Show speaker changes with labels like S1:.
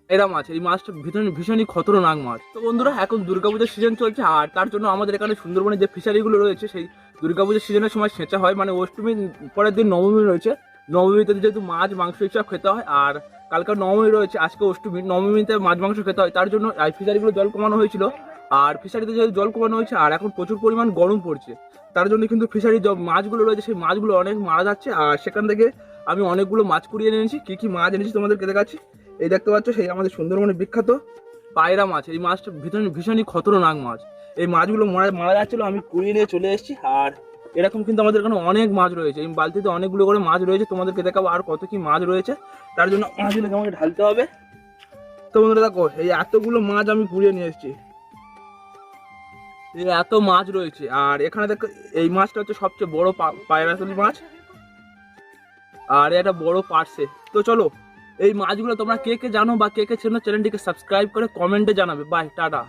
S1: এরা মাছ, এই মাছটা ভীষণই খতরনাক মাছ। তো বন্ধুরা, এখন দুর্গাপূজার সিজন চলছে, আর তার জন্য আমাদের এখানে সুন্দরবনে যে ফিশারিগুলো রয়েছে সেই দুর্গাপূজার সিজনের সময় সেচা হয়, মানে অষ্টমীর পরের দিন নবমী রয়েছে। নবমীতে যেহেতু মাছ মাংস এসব খেতে হয়, আর কালকে নবমী রয়েছে, আজকে অষ্টমী, নবমীতে মাছ মাংস খেতে হয়, তার জন্য এই ফিশারিগুলো জল কমানো হয়েছিল। আর ফিশারিতে যেহেতু জল কমানো হয়েছে আর এখন প্রচুর পরিমাণ গরম পড়ছে, তার জন্য কিন্তু ফিশারি মাছগুলো রয়েছে সেই মাছগুলো অনেক মারা যাচ্ছে। আর সেখান থেকে আমি অনেকগুলো মাছ কুড়িয়ে এনেছি। কী কী মাছ এনেছি তোমাদেরকে দেখাচ্ছি। এই দেখতে পাচ্ছ, সেই আমাদের সুন্দরবনের বিখ্যাত পায়রা মাছ। এই মাছটা ভীষণই খতরনাক মাছ। এই মাছগুলো মারা মারা যাচ্ছিলো, আমি কুড়িয়ে নিয়ে চলে এসেছি। আর এরকম কিন্তু আমাদের এখানে অনেক মাছ রয়েছে, এই বালতিতে অনেকগুলো করে মাছ রয়েছে, তোমাদেরকে দেখাবো আর কত কি মাছ রয়েছে। তার জন্য মাছগুলোকে আমাকে ঢালতে হবে। তো বন্ধুরা দেখো, এই এতগুলো মাছ আমি কুড়িয়ে নিয়ে এসেছি, এই এত মাছ রয়েছে। আর এখানে দেখো, এই মাছটা হচ্ছে সবচেয়ে বড় পায়রাতলি মাছ, আর এটা বড় পার্সে। তো চলো, এই মাছগুলো তোমরা কে কে জানো বা কে কে চেনো, চ্যানেলটিকে সাবস্ক্রাইব করে কমেন্টে জানাবে। Bye, tata.